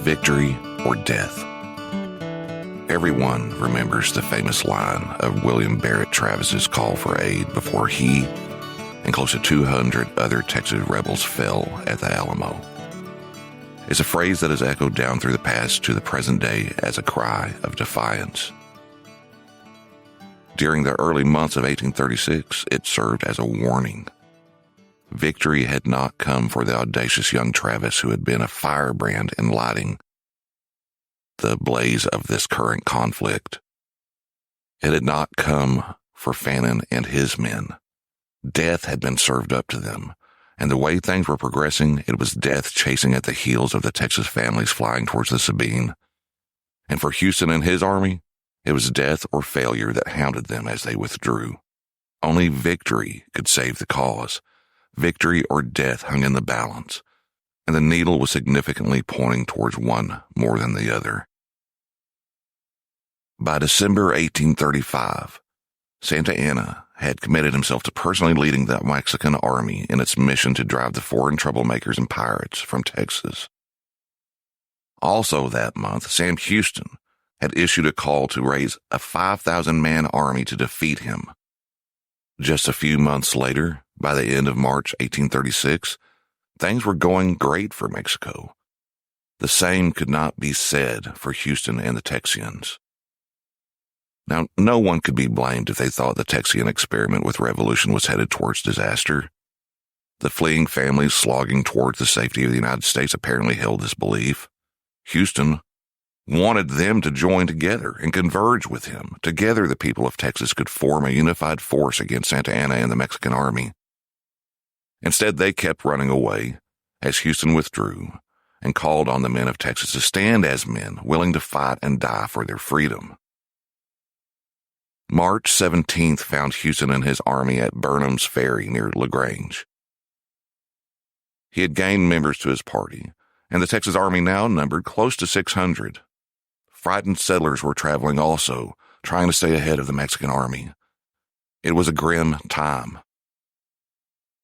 victory or death. Everyone remembers the famous line of William Barret Travis's call for aid before he and close to 200 other Texas rebels fell at the Alamo. It's a phrase that has echoed down through the past to the present day as a cry of defiance. During the early months of 1836, it served as a warning. Victory had not come for the audacious young Travis who had been a firebrand in lighting the blaze of this current conflict. It had not come for Fannin and his men. Death had been served up to them, and the way things were progressing, it was death chasing at the heels of the Texas families flying towards the Sabine. And for Houston and his army, it was death or failure that hounded them as they withdrew. Only victory could save the cause. Victory or death hung in the balance, and the needle was significantly pointing towards one more than the other. By December 1835, Santa Anna had committed himself to personally leading the Mexican army in its mission to drive the foreign troublemakers and pirates from Texas. Also that month, Sam Houston had issued a call to raise a 5,000-man army to defeat him. Just a few months later, by the end of March 1836, things were going great for Mexico. The same could not be said for Houston and the Texians. Now, no one could be blamed if they thought the Texian experiment with revolution was headed towards disaster. The fleeing families slogging towards the safety of the United States apparently held this belief. Houston wanted them to join together and converge with him. Together, the people of Texas could form a unified force against Santa Anna and the Mexican army. Instead, they kept running away as Houston withdrew and called on the men of Texas to stand as men willing to fight and die for their freedom. March 17th found Houston and his army at Burnham's Ferry near LaGrange. He had gained members to his party, and the Texas army now numbered close to 600. Frightened settlers were traveling also, trying to stay ahead of the Mexican army. It was a grim time.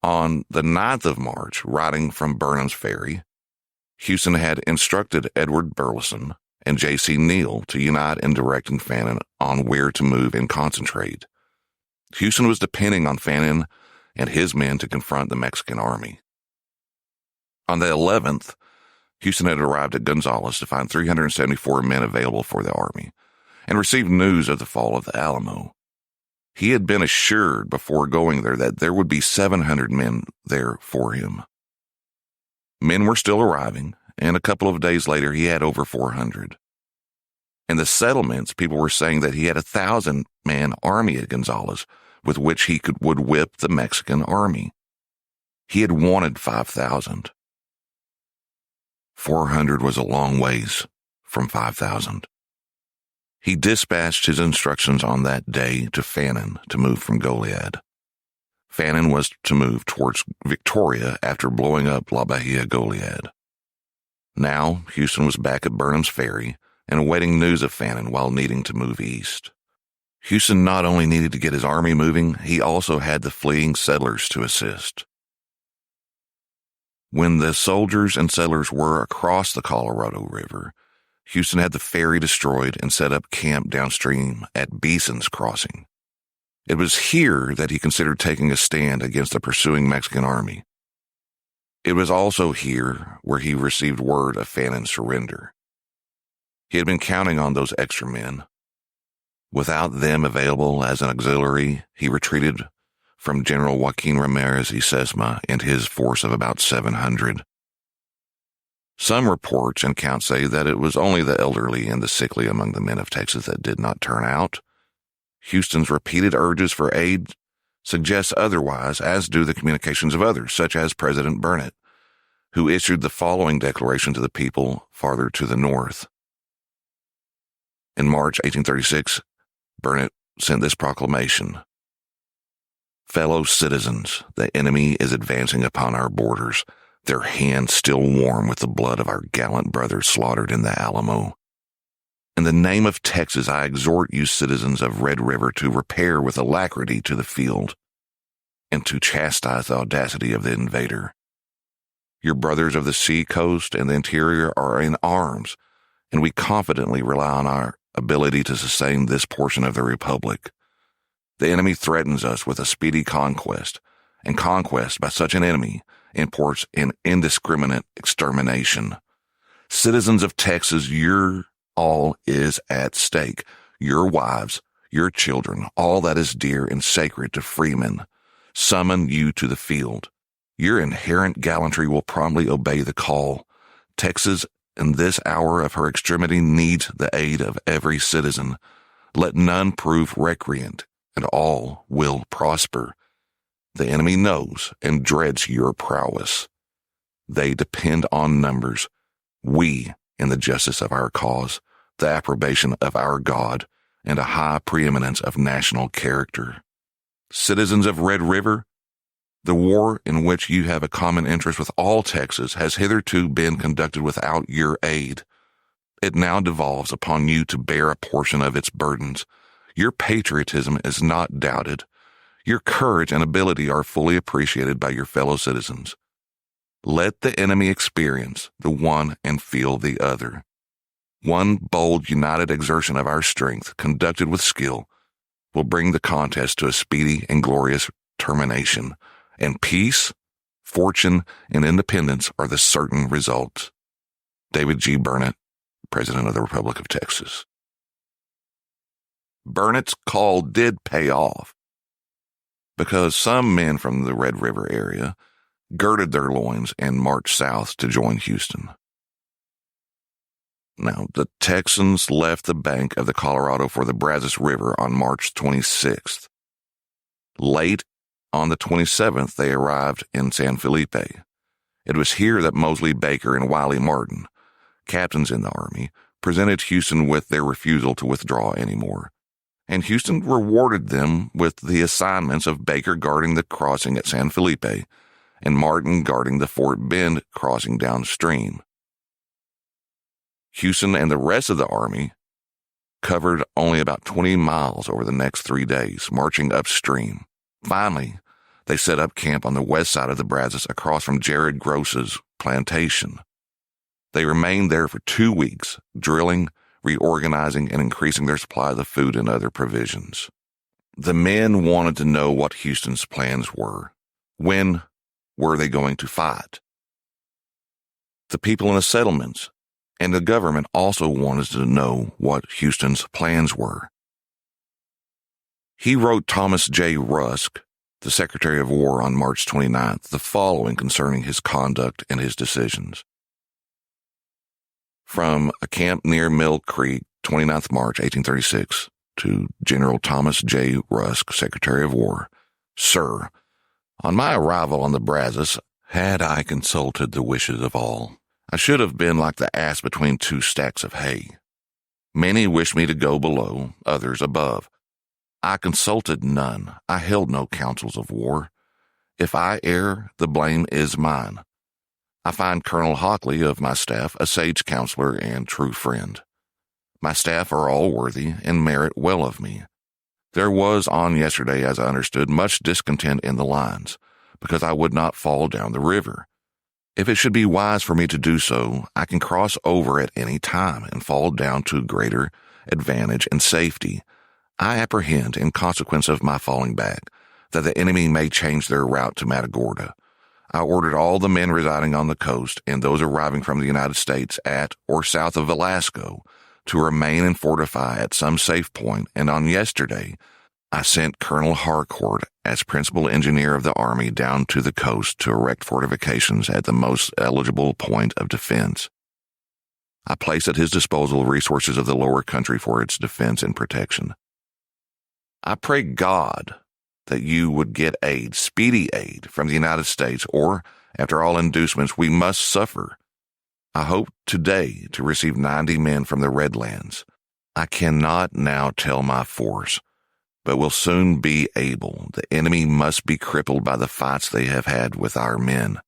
On the 9th of March, riding from Burnham's Ferry, Houston had instructed Edward Burleson and J.C. Neal to unite in directing Fannin on where to move and concentrate. Houston was depending on Fannin and his men to confront the Mexican army. On the 11th, Houston had arrived at Gonzales to find 374 men available for the army and received news of the fall of the Alamo. He had been assured before going there that there would be 700 men there for him. Men were still arriving, and a couple of days later he had over 400. In the settlements, people were saying that he had 1,000-man army at Gonzales with which he would whip the Mexican army. He had wanted 5,000. 400 was a long ways from 5,000. He dispatched his instructions on that day to Fannin to move from Goliad. Fannin was to move towards Victoria after blowing up La Bahia Goliad. Now, Houston was back at Burnham's Ferry and awaiting news of Fannin while needing to move east. Houston not only needed to get his army moving, he also had the fleeing settlers to assist. When the soldiers and settlers were across the Colorado River, Houston had the ferry destroyed and set up camp downstream at Beeson's Crossing. It was here that he considered taking a stand against the pursuing Mexican army. It was also here where he received word of Fannin's surrender. He had been counting on those extra men. Without them available as an auxiliary, he retreated from General Joaquin Ramirez y Sesma and his force of about 700. Some reports and accounts say that it was only the elderly and the sickly among the men of Texas that did not turn out. Houston's repeated urges for aid suggest otherwise, as do the communications of others, such as President Barnett, who issued the following declaration to the people farther to the north. In March 1836, Barnett sent this proclamation: "Fellow citizens, the enemy is advancing upon our borders, their hands still warm with the blood of our gallant brothers slaughtered in the Alamo. In the name of Texas, I exhort you citizens of Red River to repair with alacrity to the field and to chastise the audacity of the invader. Your brothers of the sea coast and the interior are in arms, and we confidently rely on our ability to sustain this portion of the Republic. The enemy threatens us with a speedy conquest, and conquest by such an enemy imports an indiscriminate extermination. Citizens of Texas, your all is at stake. Your wives, your children, all that is dear and sacred to freemen, summon you to the field. Your inherent gallantry will promptly obey the call. Texas, in this hour of her extremity, needs the aid of every citizen. Let none prove recreant, and all will prosper. The enemy knows and dreads your prowess. They depend on numbers. We, in the justice of our cause, the approbation of our God, and a high preeminence of national character. Citizens of Red River, the war in which you have a common interest with all Texas has hitherto been conducted without your aid. It now devolves upon you to bear a portion of its burdens. Your patriotism is not doubted. Your courage and ability are fully appreciated by your fellow citizens. Let the enemy experience the one and feel the other. One bold, united exertion of our strength, conducted with skill, will bring the contest to a speedy and glorious termination, and peace, fortune, and independence are the certain results. David G. Burnett, President of the Republic of Texas. Burnett's call did pay off, because some men from the Red River area girded their loins and marched south to join Houston. Now, the Texans left the bank of the Colorado for the Brazos River on March 26th. Late on the 27th, they arrived in San Felipe. It was here that Mosley Baker and Wiley Martin, captains in the Army, presented Houston with their refusal to withdraw anymore, and Houston rewarded them with the assignments of Baker guarding the crossing at San Felipe and Martin guarding the Fort Bend crossing downstream. Houston and the rest of the Army covered only about 20 miles over the next 3 days, marching upstream. Finally, they set up camp on the west side of the Brazos across from Jared Gross's plantation. They remained there for 2 weeks, drilling, reorganizing, and increasing their supplies of food and other provisions. The men wanted to know what Houston's plans were. When were they going to fight? The people in the settlements and the government also wanted to know what Houston's plans were. He wrote Thomas J. Rusk, the Secretary of War, on March 29th, the following concerning his conduct and his decisions. From a camp near Mill Creek, 29th March, 1836, to General Thomas J. Rusk, Secretary of War. Sir, on my arrival on the Brazos, had I consulted the wishes of all, I should have been like the ass between 2 stacks of hay. Many wished me to go below, others above. I consulted none. I held no councils of war. If I err, the blame is mine. I find Colonel Hockley of my staff a sage counselor and true friend. My staff are all worthy and merit well of me. There was on yesterday, as I understood, much discontent in the lines, because I would not fall down the river. If it should be wise for me to do so, I can cross over at any time and fall down to greater advantage and safety. I apprehend, in consequence of my falling back, that the enemy may change their route to Matagorda. I ordered all the men residing on the coast and those arriving from the United States at or south of Velasco to remain and fortify at some safe point, and on yesterday I sent Colonel Harcourt as principal engineer of the Army down to the coast to erect fortifications at the most eligible point of defense. I placed at his disposal resources of the lower country for its defense and protection. I pray God that you would get aid, speedy aid, from the United States, or, after all inducements, we must suffer. I hope today to receive 90 men from the Redlands. I cannot now tell my force, but will soon be able. The enemy must be crippled by the fights they have had with our men.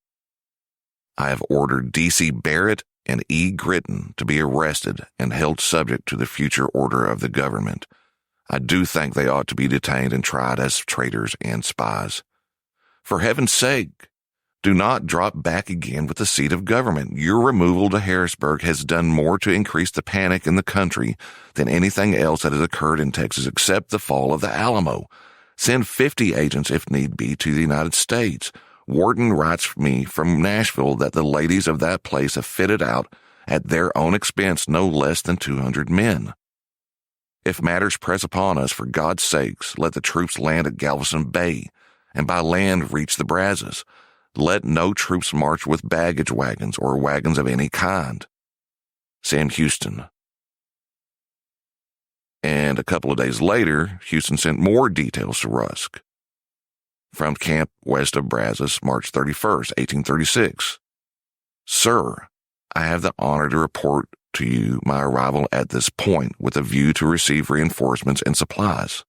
I have ordered D.C. Barrett and E. Gritton to be arrested and held subject to the future order of the government. I do think they ought to be detained and tried as traitors and spies. For heaven's sake, Do not drop back again with the seat of government. Your removal to Harrisburg has done more to increase the panic in the country than anything else that has occurred in Texas except the fall of the Alamo. Send 50 agents if need be to the United States. Wharton writes me from Nashville that the ladies of that place have fitted out at their own expense no less than 200 men. If matters press upon us, for God's sakes, let the troops land at Galveston Bay, and by land reach the Brazos. Let no troops march with baggage wagons or wagons of any kind. Sam Houston. And a couple of days later, Houston sent more details to Rusk. From camp west of Brazos, March 31st, 1836. Sir, I have the honor to report to you my arrival at this point with a view to receive reinforcements and supplies.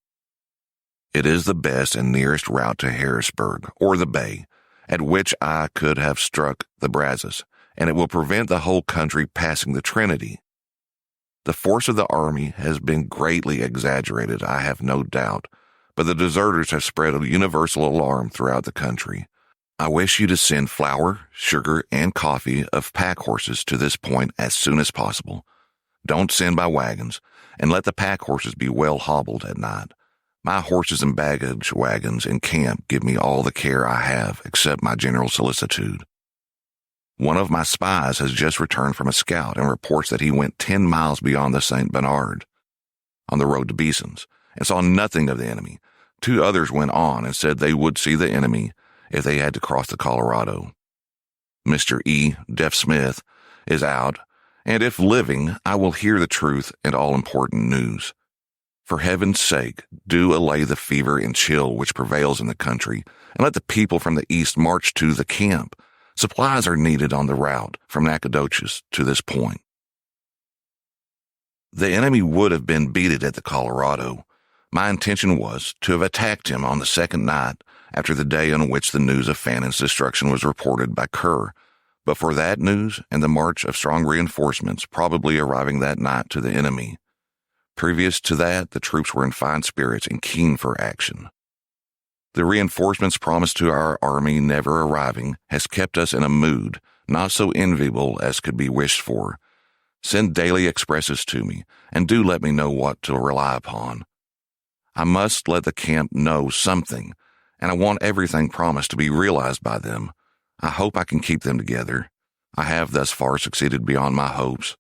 It is the best and nearest route to Harrisburg, or the Bay, at which I could have struck the Brazos, and it will prevent the whole country passing the Trinity. The force of the army has been greatly exaggerated, I have no doubt, but the deserters have spread a universal alarm throughout the country. I wish you to send flour, sugar, and coffee of pack horses to this point as soon as possible. Don't send by wagons, and let the pack horses be well hobbled at night. My horses and baggage wagons in camp give me all the care I have, except my general solicitude. One of my spies has just returned from a scout and reports that he went 10 miles beyond the St. Bernard on the road to Beeson's and saw nothing of the enemy. 2 others went on and said they would see the enemy if they had to cross the Colorado. Mr. E. Deaf Smith is out, and if living, I will hear the truth and all important news. For heaven's sake, do allay the fever and chill which prevails in the country, and let the people from the east march to the camp. Supplies are needed on the route from Nacogdoches to this point. The enemy would have been beaten at the Colorado. My intention was to have attacked him on the second night after the day on which the news of Fannin's destruction was reported by Kerr, but for that news and the march of strong reinforcements probably arriving that night to the enemy. Previous to that, the troops were in fine spirits and keen for action. The reinforcements promised to our army never arriving has kept us in a mood not so enviable as could be wished for. Send daily expresses to me, and do let me know what to rely upon. I must let the camp know something, and I want everything promised to be realized by them. I hope I can keep them together. I have thus far succeeded beyond my hopes.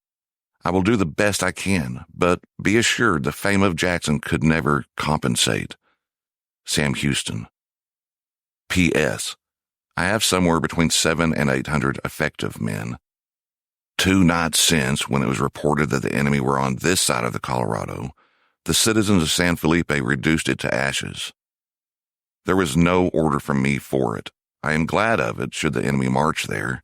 I will do the best I can, but be assured the fame of Jackson could never compensate. Sam Houston. P.S. I have somewhere between 700 and 800 effective men. 2 nights since, when it was reported that the enemy were on this side of the Colorado, the citizens of San Felipe reduced it to ashes. There was no order from me for it. I am glad of it, should the enemy march there.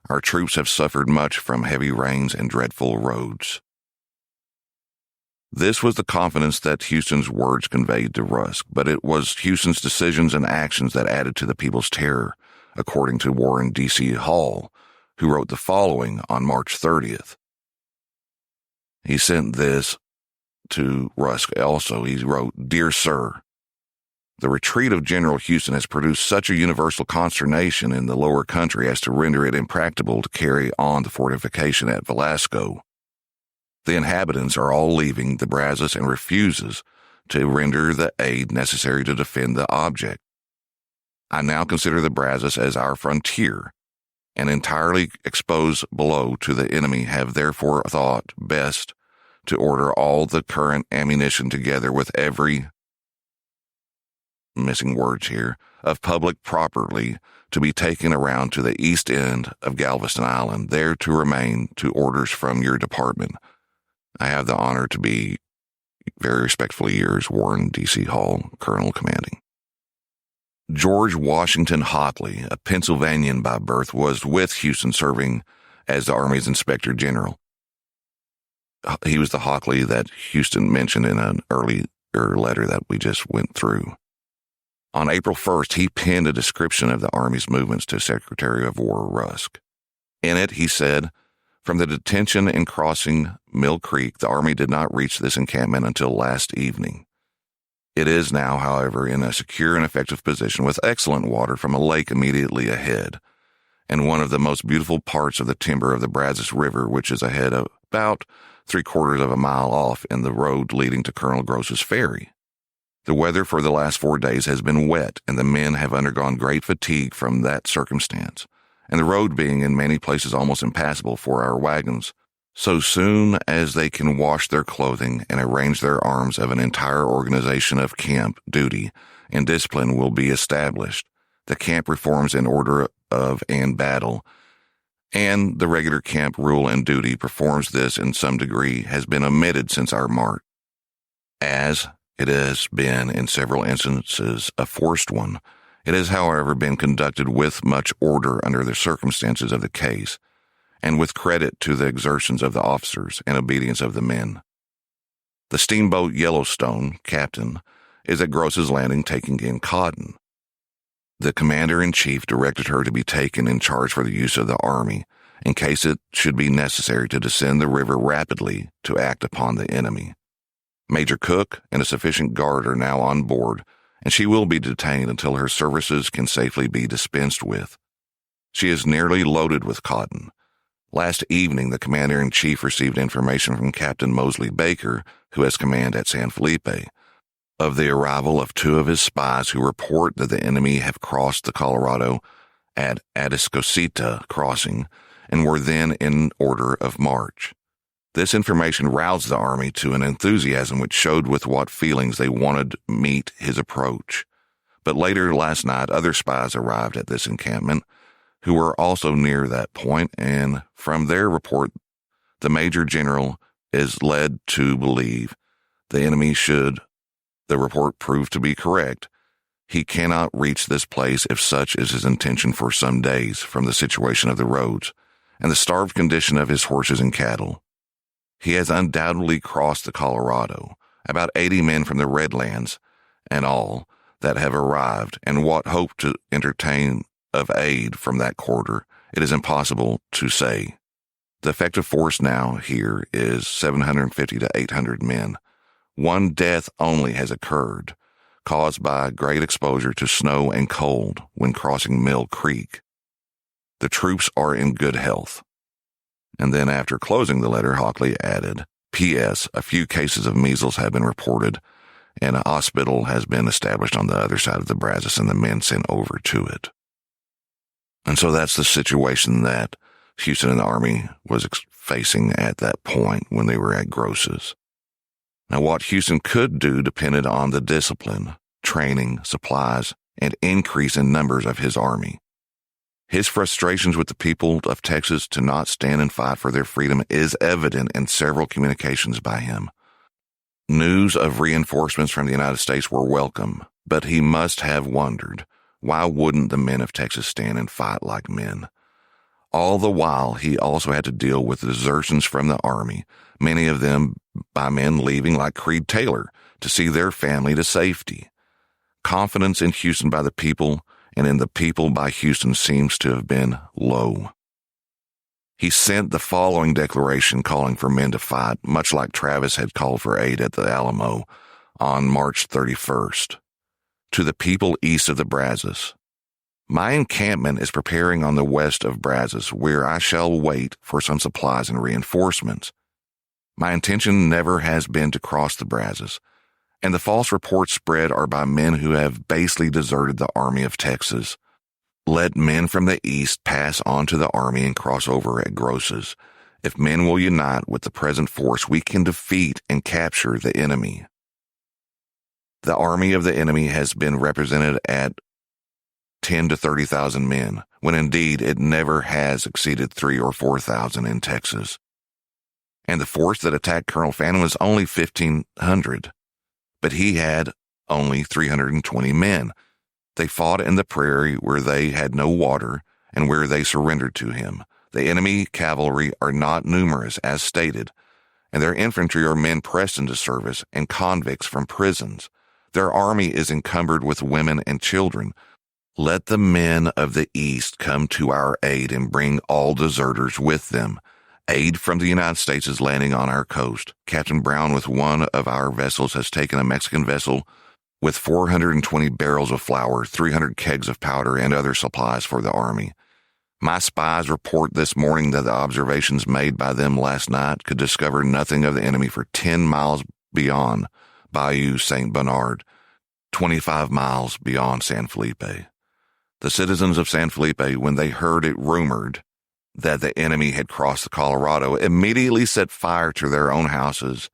Our troops have suffered much from heavy rains and dreadful roads. This was the confidence that Houston's words conveyed to Rusk, but it was Houston's decisions and actions that added to the people's terror, according to Warren D.C. Hall, who wrote the following on March 30th. He sent this to Rusk also. He wrote, "Dear Sir, the retreat of General Houston has produced such a universal consternation in the lower country as to render it impracticable to carry on the fortification at Velasco. The inhabitants are all leaving the Brazos and refuses to render the aid necessary to defend the object. I now consider the Brazos as our frontier, and entirely exposed below to the enemy have therefore thought best to order all the current ammunition together with every missing words here, of public property to be taken around to the east end of Galveston Island, there to remain to orders from your department. I have the honor to be, very respectfully yours, Warren D.C. Hall, Colonel Commanding." George Washington Hockley, a Pennsylvanian by birth, was with Houston serving as the Army's Inspector General. He was the Hockley that Houston mentioned in an earlier letter that we just went through. On April 1st, he penned a description of the Army's movements to Secretary of War Rusk. In it, he said, "From the detention and crossing Mill Creek, the Army did not reach this encampment until last evening. It is now, however, in a secure and effective position with excellent water from a lake immediately ahead. and one of the most beautiful parts of the timber of the Brazos River, which is ahead of about 3/4 of a mile off in the road leading to Colonel Gross's ferry. The weather for the last 4 days has been wet, and the men have undergone great fatigue from that circumstance, and the road being in many places almost impassable for our wagons. So soon as they can wash their clothing and arrange their arms, of an entire organization of camp duty and discipline will be established. The camp reforms in order of and battle, and the regular camp rule and duty performs this in some degree, has been omitted since our march. As it has been in several instances a forced one, it has however been conducted with much order under the circumstances of the case, and with credit to the exertions of the officers and obedience of the men. The steamboat Yellowstone, captain, is at Gross's Landing taking in cotton. The commander-in-chief directed her to be taken in charge for the use of the army, in case it should be necessary to descend the river rapidly to act upon the enemy. Major Cook and a sufficient guard are now on board, and she will be detained until her services can safely be dispensed with. She is nearly loaded with cotton. Last evening, the commander-in-chief received information from Captain Mosley Baker, who has command at San Felipe, of the arrival of 2 of his spies who report that the enemy have crossed the Colorado at Atascocita Crossing and were then in order of march. This information roused the army to an enthusiasm which showed with what feelings they wanted to meet his approach. But later last night, other spies arrived at this encampment, who were also near that point, and from their report, the Major General is led to believe the enemy, should the report prove to be correct, he cannot reach this place, if such is his intention, for some days, from the situation of the roads and the starved condition of his horses and cattle. He has undoubtedly crossed the Colorado, about 80 men from the Redlands and all that have arrived, and what hope to entertain of aid from that quarter, it is impossible to say. The effective force now here is 750 to 800 men. 1 death only has occurred, caused by great exposure to snow and cold when crossing Mill Creek. The troops are in good health. And then after closing the letter, Hockley added, P.S. A few cases of measles have been reported, and a hospital has been established on the other side of the Brazos and the men sent over to it. And so that's the situation that Houston and the Army was facing at that point when they were at Gross's. Now, what Houston could do depended on the discipline, training, supplies, and increase in numbers of his army. His frustrations with the people of Texas to not stand and fight for their freedom is evident in several communications by him. News of reinforcements from the United States were welcome, but he must have wondered, why wouldn't the men of Texas stand and fight like men? All the while, he also had to deal with the desertions from the army, many of them by men leaving like Creed Taylor to see their family to safety. Confidence in Houston by the people and in the people by Houston seems to have been low. He sent the following declaration calling for men to fight, much like Travis had called for aid at the Alamo on March 31st. To the people east of the Brazos. My encampment is preparing on the west of Brazos, where I shall wait for some supplies and reinforcements. My intention never has been to cross the Brazos, and the false reports spread are by men who have basely deserted the Army of Texas. Let men from the east pass on to the army and cross over at Gross's. If men will unite with the present force, we can defeat and capture the enemy. The army of the enemy has been represented at 10 to 30,000 men, when indeed it never has exceeded 3,000 or 4,000 in Texas. And the force that attacked Colonel Fannin was only 1,500, but he had only 320 men. They fought in the prairie where they had no water and where they surrendered to him. The enemy cavalry are not numerous, as stated, and their infantry are men pressed into service and convicts from prisons. Their army is encumbered with women and children. Let the men of the East come to our aid and bring all deserters with them. Aid from the United States is landing on our coast. Captain Brown with one of our vessels has taken a Mexican vessel with 420 barrels of flour, 300 kegs of powder, and other supplies for the army. My spies report this morning that the observations made by them last night could discover nothing of the enemy for 10 miles beyond Bayou St. Bernard, 25 miles beyond San Felipe. The citizens of San Felipe, when they heard it rumored that the enemy had crossed the Colorado, immediately set fire to their own houses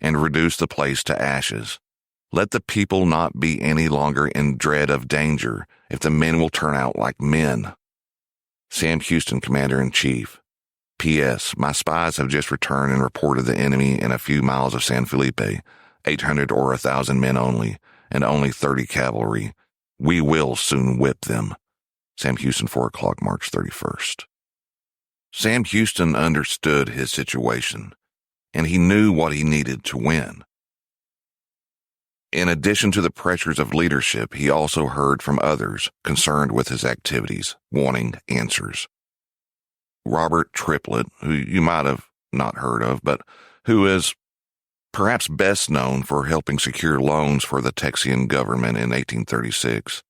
and reduced the place to ashes. Let the people not be any longer in dread of danger if the men will turn out like men. Sam Houston, Commander-in-Chief. P.S. My spies have just returned and reported the enemy in a few miles of San Felipe, 800 or 1,000 men only, and only 30 cavalry. We will soon whip them. Sam Houston, 4 o'clock, March 31st. Sam Houston understood his situation, and he knew what he needed to win. In addition to the pressures of leadership, he also heard from others concerned with his activities, wanting answers. Robert Triplett, who you might have not heard of, but who is perhaps best known for helping secure loans for the Texian government in 1836,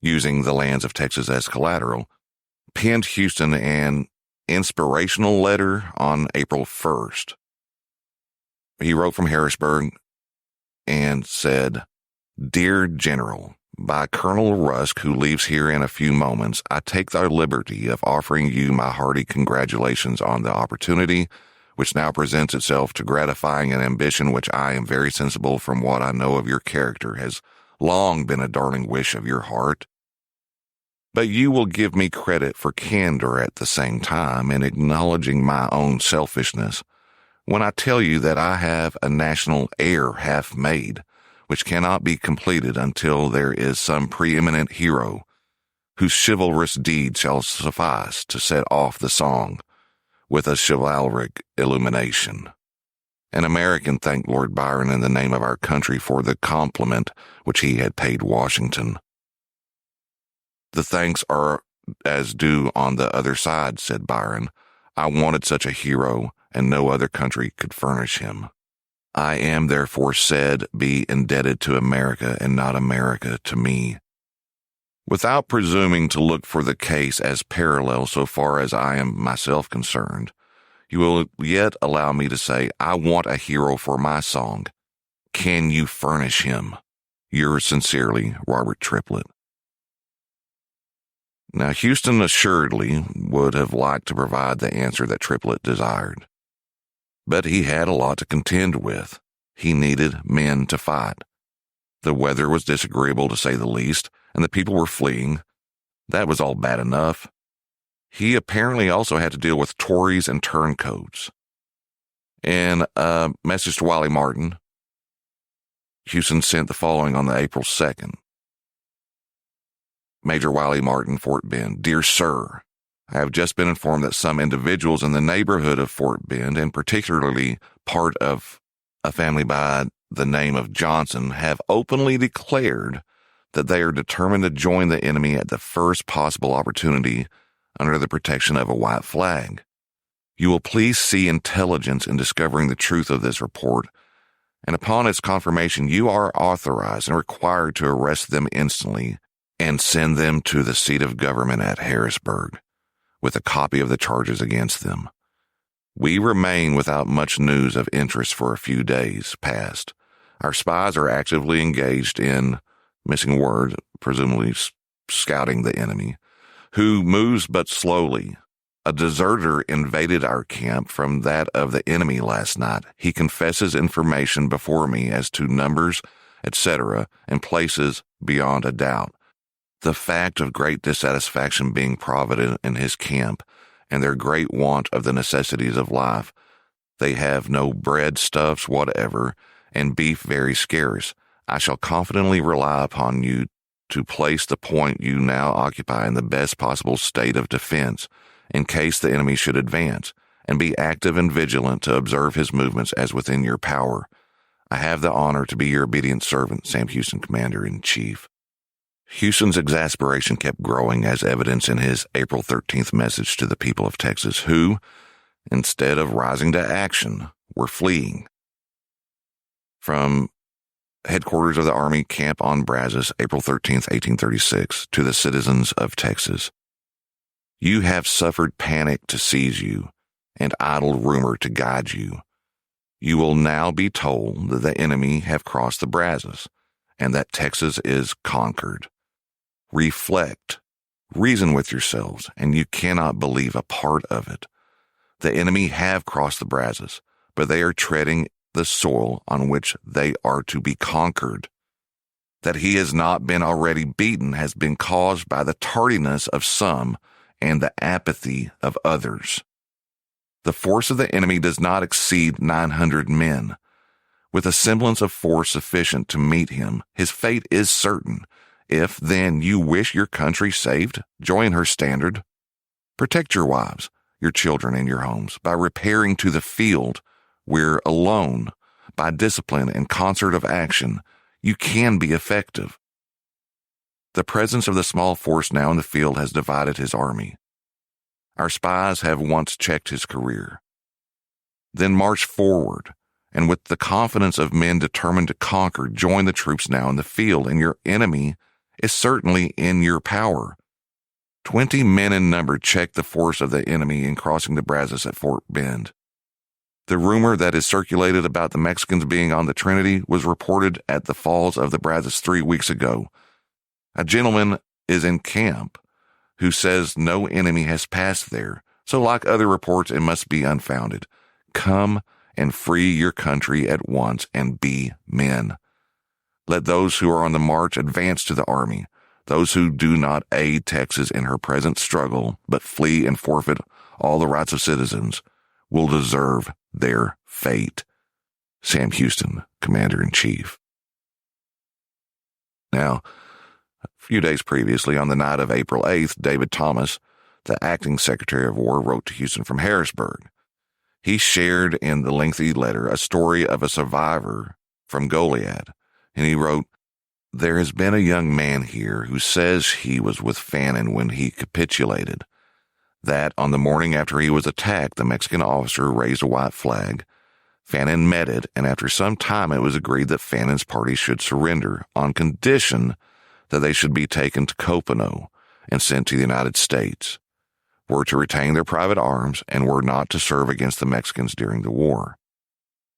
using the lands of Texas as collateral, penned Houston an inspirational letter on April 1st. He wrote from Harrisburg and said, Dear General, by Colonel Rusk, who leaves here in a few moments, I take the liberty of offering you my hearty congratulations on the opportunity which now presents itself to gratifying an ambition which I am very sensible from what I know of your character has long been a darling wish of your heart. But you will give me credit for candor at the same time in acknowledging my own selfishness when I tell you that I have a national air half made, which cannot be completed until there is some preeminent hero whose chivalrous deed shall suffice to set off the song with a chivalric illumination. An American thanked Lord Byron in the name of our country for the compliment which he had paid Washington. The thanks are as due on the other side, said Byron. I wanted such a hero, and no other country could furnish him. I am therefore said be indebted to America and not America to me. Without presuming to look for the case as parallel so far as I am myself concerned, you will yet allow me to say I want a hero for my song. Can you furnish him? Yours sincerely, Robert Triplett. Now, Houston assuredly would have liked to provide the answer that Triplett desired. But he had a lot to contend with. He needed men to fight. The weather was disagreeable to say the least, and the people were fleeing. That was all bad enough. He apparently also had to deal with Tories and turncoats. In a message to Wiley Martin, Houston sent the following on the April 2nd. Major Wiley Martin, Fort Bend. Dear Sir, I have just been informed that some individuals in the neighborhood of Fort Bend, and particularly part of a family by the name of Johnson, have openly declared that they are determined to join the enemy at the first possible opportunity under the protection of a white flag. You will please see intelligence in discovering the truth of this report, and upon its confirmation you are authorized and required to arrest them instantly and send them to the seat of government at Harrisburg, with a copy of the charges against them. We remain without much news of interest for a few days past. Our spies are actively engaged in, missing word, presumably scouting the enemy, who moves but slowly. A deserter invaded our camp from that of the enemy last night. He confesses information before me as to numbers, etc., and places beyond a doubt. The fact of great dissatisfaction being provident in his camp, and their great want of the necessities of life. They have no breadstuffs whatever, and beef very scarce. I shall confidently rely upon you to place the point you now occupy in the best possible state of defense, in case the enemy should advance, and be active and vigilant to observe his movements as within your power. I have the honor to be your obedient servant, Sam Houston, Commander-in-Chief. Houston's exasperation kept growing, as evidenced in his April 13th message to the people of Texas, who, instead of rising to action, were fleeing. From headquarters of the Army Camp on Brazos, April 13th, 1836, to the citizens of Texas. You have suffered panic to seize you, and idle rumor to guide you. You will now be told that the enemy have crossed the Brazos, and that Texas is conquered. Reflect, reason with yourselves, and you cannot believe a part of it. The enemy have crossed the Brazos, but they are treading the soil on which they are to be conquered. That he has not been already beaten has been caused by the tardiness of some and the apathy of others. The force of the enemy does not exceed 900 men. With a semblance of force sufficient to meet him, his fate is certain. If, then, you wish your country saved, join her standard. Protect your wives, your children, and your homes by repairing to the field where alone, by discipline and concert of action, you can be effective. The presence of the small force now in the field has divided his army. Our spies have once checked his career. Then march forward, and with the confidence of men determined to conquer, join the troops now in the field, and your enemy is certainly in your power. 20 men in number checked the force of the enemy in crossing the Brazos at Fort Bend. The rumor that is circulated about the Mexicans being on the Trinity was reported at the falls of the Brazos 3 weeks ago. A gentleman is in camp who says no enemy has passed there, so like other reports, it must be unfounded. Come and free your country at once and be men. Let those who are on the march advance to the army. Those who do not aid Texas in her present struggle, but flee and forfeit all the rights of citizens, will deserve their fate. Sam Houston, Commander-in-Chief. Now, a few days previously, on the night of April 8th, David Thomas, the acting Secretary of War, wrote to Houston from Harrisburg. He shared in the lengthy letter a story of a survivor from Goliad, and he wrote, "There has been a young man here who says he was with Fannin when he capitulated, that on the morning after he was attacked, the Mexican officer raised a white flag. Fannin met it, and after some time it was agreed that Fannin's party should surrender on condition that they should be taken to Copano and sent to the United States, were to retain their private arms, and were not to serve against the Mexicans during the war.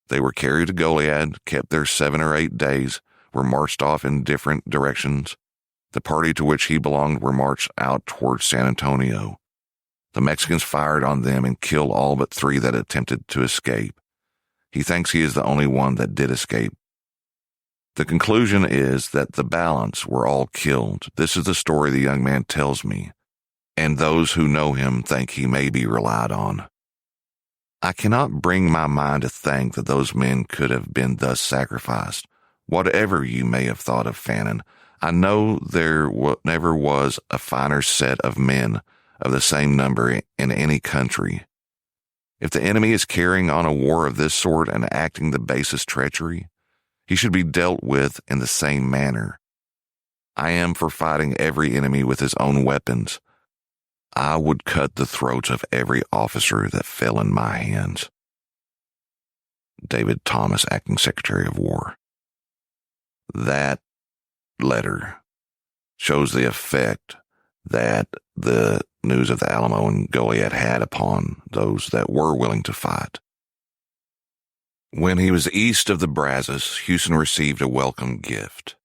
They were carried to Goliad, kept there 7 or 8 days, were marched off in different directions. The party to which he belonged were marched out towards San Antonio. The Mexicans fired on them and killed all but 3 that attempted to escape. He thinks he is the only one that did escape. The conclusion is that the balance were all killed. This is the story the young man tells me, and those who know him think he may be relied on. I cannot bring my mind to think that those men could have been thus sacrificed. Whatever you may have thought of Fannin, I know there never was a finer set of men of the same number in any country. If the enemy is carrying on a war of this sort and acting the basest treachery, he should be dealt with in the same manner. I am for fighting every enemy with his own weapons. I would cut the throats of every officer that fell in my hands." David Thomas, Acting Secretary of War. That letter shows the effect that the news of the Alamo and Goliad had upon those that were willing to fight. When he was east of the Brazos, Houston received a welcome gift.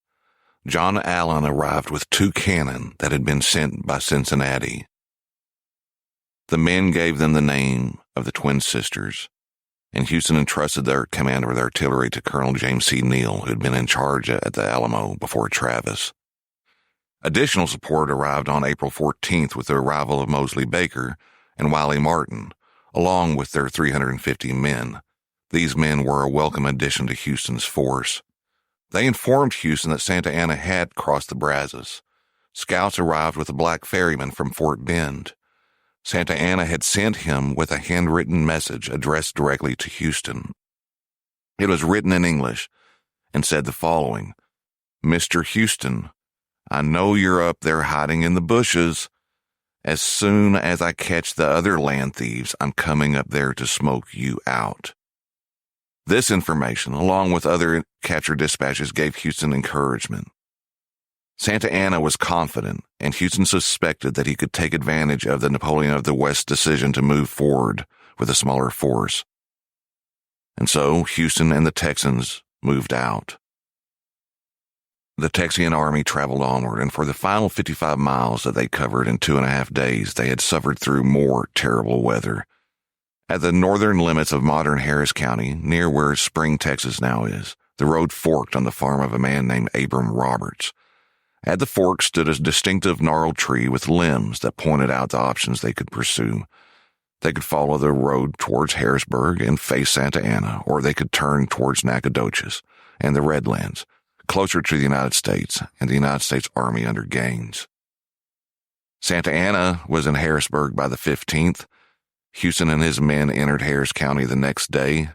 John Allen arrived with 2 cannon that had been sent by Cincinnati. The men gave them the name of the twin sisters, and Houston entrusted their command of the artillery to Colonel James C. Neal, who had been in charge at the Alamo before Travis. Additional support arrived on April 14th with the arrival of Mosley Baker and Wiley Martin, along with their 350 men. These men were a welcome addition to Houston's force. They informed Houston that Santa Anna had crossed the Brazos. Scouts arrived with a black ferryman from Fort Bend. Santa Anna had sent him with a handwritten message addressed directly to Houston. It was written in English and said the following: "Mr. Houston, I know you're up there hiding in the bushes. As soon as I catch the other land thieves, I'm coming up there to smoke you out." This information, along with other capture dispatches, gave Houston encouragement. Santa Anna was confident, and Houston suspected that he could take advantage of the Napoleon of the West decision to move forward with a smaller force. And so Houston and the Texans moved out. The Texian army traveled onward, and for the final 55 miles that they covered in 2.5 days, they had suffered through more terrible weather. At the northern limits of modern Harris County, near where Spring, Texas now is, the road forked on the farm of a man named Abram Roberts. At the fork stood a distinctive gnarled tree with limbs that pointed out the options they could pursue. They could follow the road towards Harrisburg and face Santa Anna, or they could turn towards Nacogdoches and the Redlands, closer to the United States and the United States Army under Gaines. Santa Anna was in Harrisburg by the 15th. Houston and his men entered Harris County the next day,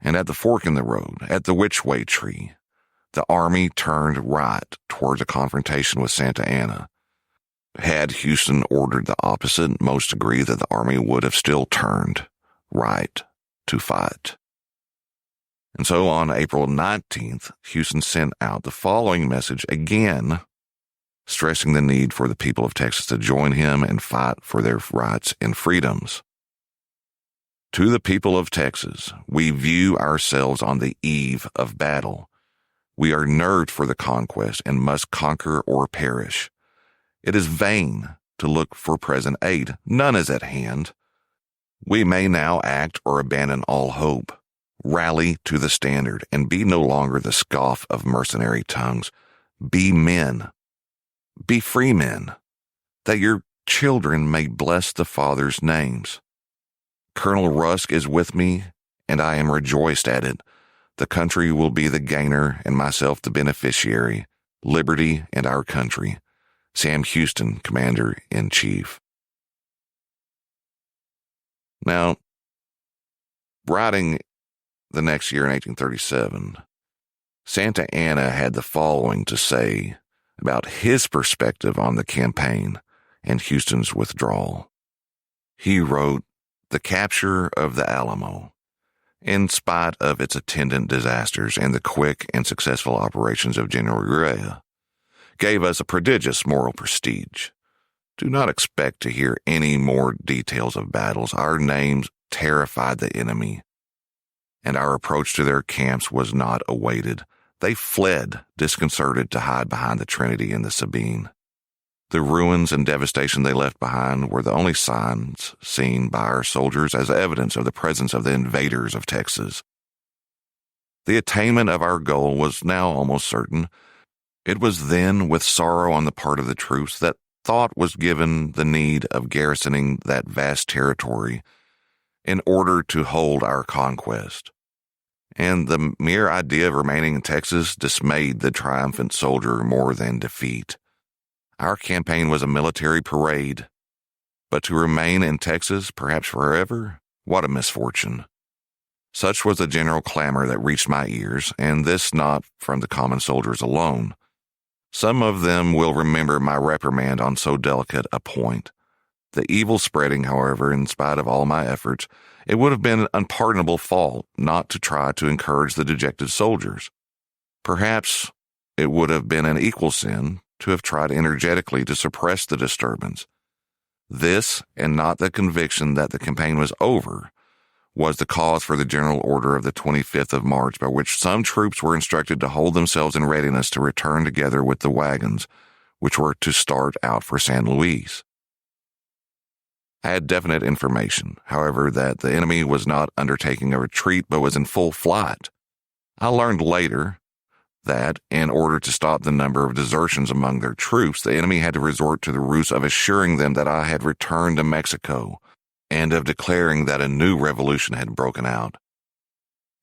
and at the fork in the road, at the Witchway Tree, the army turned right towards a confrontation with Santa Anna. Had Houston ordered the opposite, most agree that the army would have still turned right to fight. And so on April 19th, Houston sent out the following message again, stressing the need for the people of Texas to join him and fight for their rights and freedoms. To the people of Texas, we view ourselves on the eve of battle. We are nerved for the conquest and must conquer or perish. It is vain to look for present aid. None is at hand. We may now act or abandon all hope. Rally to the standard and be no longer the scoff of mercenary tongues. Be men. Be free men, that your children may bless the Father's names. Colonel Rusk is with me, and I am rejoiced at it. The country will be the gainer and myself the beneficiary, liberty and our country. Sam Houston, Commander-in-Chief. Now, writing the next year in 1837, Santa Anna had the following to say about his perspective on the campaign and Houston's withdrawal. He wrote, "The capture of the Alamo, in spite of its attendant disasters and the quick and successful operations of General Guerrilla, gave us a prodigious moral prestige. Do not expect to hear any more details of battles. Our names terrified the enemy, and our approach to their camps was not awaited. They fled, disconcerted, to hide behind the Trinity and the Sabine. The ruins and devastation they left behind were the only signs seen by our soldiers as evidence of the presence of the invaders of Texas. The attainment of our goal was now almost certain. It was then with sorrow on the part of the troops that thought was given the need of garrisoning that vast territory in order to hold our conquest. And the mere idea of remaining in Texas dismayed the triumphant soldier more than defeat. Our campaign was a military parade, but to remain in Texas, perhaps forever, what a misfortune. Such was the general clamor that reached my ears, and this not from the common soldiers alone. Some of them will remember my reprimand on so delicate a point. The evil spreading, however, in spite of all my efforts, it would have been an unpardonable fault not to try to encourage the dejected soldiers. Perhaps it would have been an equal sin to have tried energetically to suppress the disturbance. This, and not the conviction that the campaign was over, was the cause for the general order of the 25th of March, by which some troops were instructed to hold themselves in readiness to return together with the wagons, which were to start out for San Luis. I had definite information, however, that the enemy was not undertaking a retreat but was in full flight. I learned later that, in order to stop the number of desertions among their troops, the enemy had to resort to the ruse of assuring them that I had returned to Mexico and of declaring that a new revolution had broken out.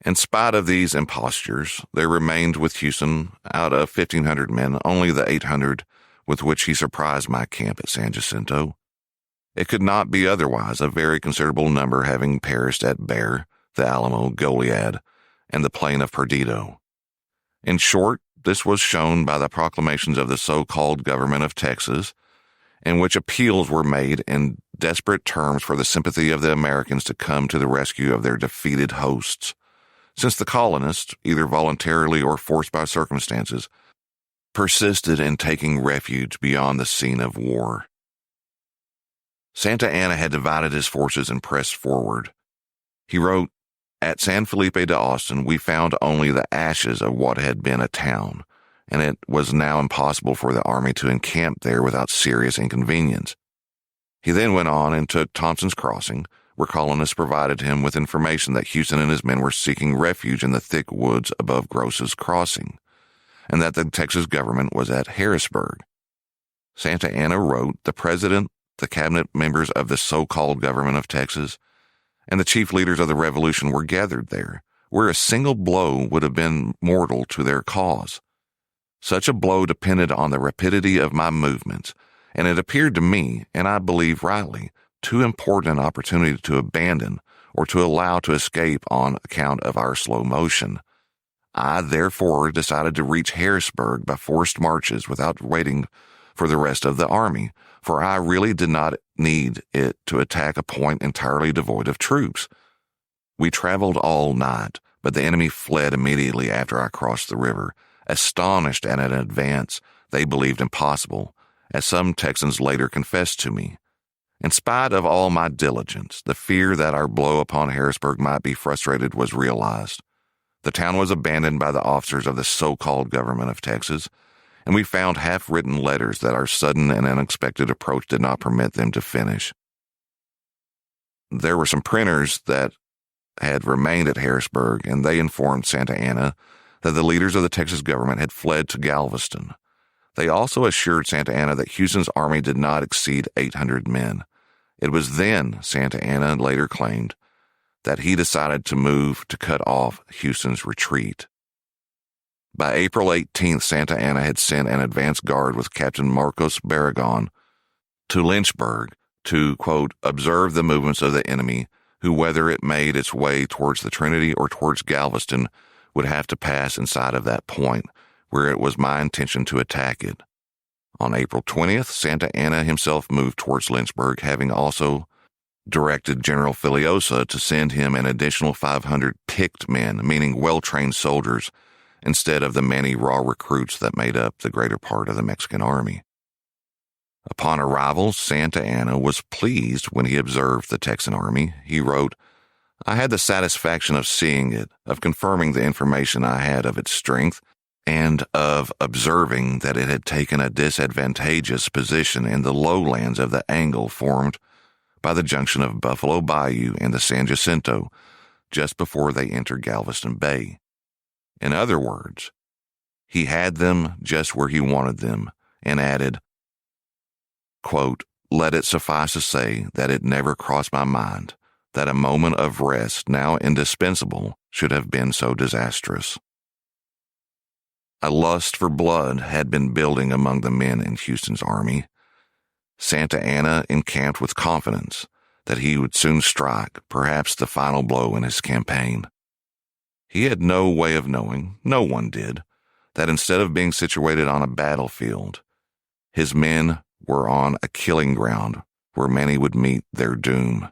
In spite of these impostures, there remained with Houston, out of 1,500 men, only the 800 with which he surprised my camp at San Jacinto. It could not be otherwise, a very considerable number having perished at Bear, the Alamo, Goliad, and the plain of Perdido. In short, this was shown by the proclamations of the so-called government of Texas, in which appeals were made in desperate terms for the sympathy of the Americans to come to the rescue of their defeated hosts, since the colonists, either voluntarily or forced by circumstances, persisted in taking refuge beyond the scene of war. Santa Anna had divided his forces and pressed forward. He wrote, "At San Felipe de Austin, we found only the ashes of what had been a town, and it was now impossible for the army to encamp there without serious inconvenience." He then went on and took Thompson's Crossing, where colonists provided him with information that Houston and his men were seeking refuge in the thick woods above Gross's Crossing, and that the Texas government was at Harrisburg. Santa Anna wrote, "The president, the cabinet members of the so-called government of Texas, and the chief leaders of the revolution were gathered there, where a single blow would have been mortal to their cause. Such a blow depended on the rapidity of my movements, and it appeared to me, and I believe rightly, too important an opportunity to abandon or to allow to escape on account of our slow motion. I therefore decided to reach Harrisburg by forced marches without waiting for the rest of the army, for I really did not need it to attack a point entirely devoid of troops. We traveled all night, but the enemy fled immediately after I crossed the river, astonished at an advance they believed impossible, as some Texans later confessed to me. In spite of all my diligence, the fear that our blow upon Harrisburg might be frustrated was realized. The town was abandoned by the officers of the so-called government of Texas, and we found half-written letters that our sudden and unexpected approach did not permit them to finish. There were some printers that had remained at Harrisburg, and they informed Santa Anna that the leaders of the Texas government had fled to Galveston. They also assured Santa Anna that Houston's army did not exceed 800 men. It was then, Santa Anna later claimed, that he decided to move to cut off Houston's retreat. By April 18th, Santa Anna had sent an advance guard with Captain Marcos Barragan to Lynchburg to, quote, observe the movements of the enemy, who, whether it made its way towards the Trinity or towards Galveston, would have to pass inside of that point, where it was my intention to attack it. On April 20th, Santa Anna himself moved towards Lynchburg, having also directed General Filiosa to send him an additional 500 picked men, meaning well-trained soldiers, instead of the many raw recruits that made up the greater part of the Mexican army. Upon arrival, Santa Anna was pleased when he observed the Texan army. He wrote, "I had the satisfaction of seeing it, of confirming the information I had of its strength, and of observing that it had taken a disadvantageous position in the lowlands of the angle formed by the junction of Buffalo Bayou and the San Jacinto, just before they entered Galveston Bay. In other words, he had them just where he wanted them," and added, quote, "Let it suffice to say that it never crossed my mind that a moment of rest, now indispensable, should have been so disastrous." A lust for blood had been building among the men in Houston's army. Santa Anna encamped with confidence that he would soon strike, perhaps the final blow in his campaign. He had no way of knowing, no one did, that instead of being situated on a battlefield, his men were on a killing ground where many would meet their doom.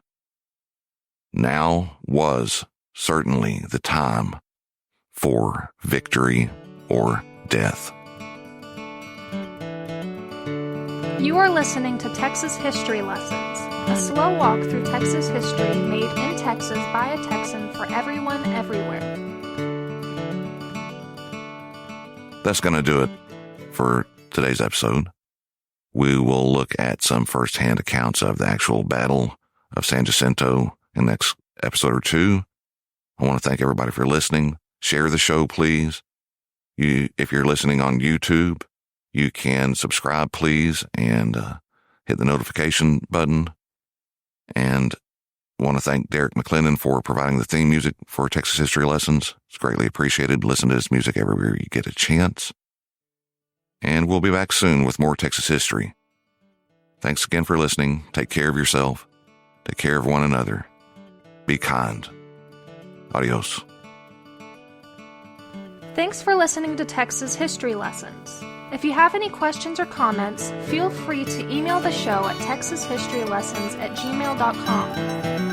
Now was certainly the time for victory or death. You are listening to Texas History Lessons, a slow walk through Texas history made in Texas by a Texan for everyone, everywhere. That's going to do it for today's episode. We will look at some first-hand accounts of the actual Battle of San Jacinto in the next episode or two. I want to thank everybody for listening. Share the show, please. If you're listening on YouTube, you can subscribe, please, and hit the notification button. And I want to thank Derek McClendon for providing the theme music for Texas History Lessons. It's greatly appreciated. Listen to his music everywhere you get a chance. And we'll be back soon with more Texas history. Thanks again for listening. Take care of yourself. Take care of one another. Be kind. Adios. Thanks for listening to Texas History Lessons. If you have any questions or comments, feel free to email the show at texashistorylessons@gmail.com.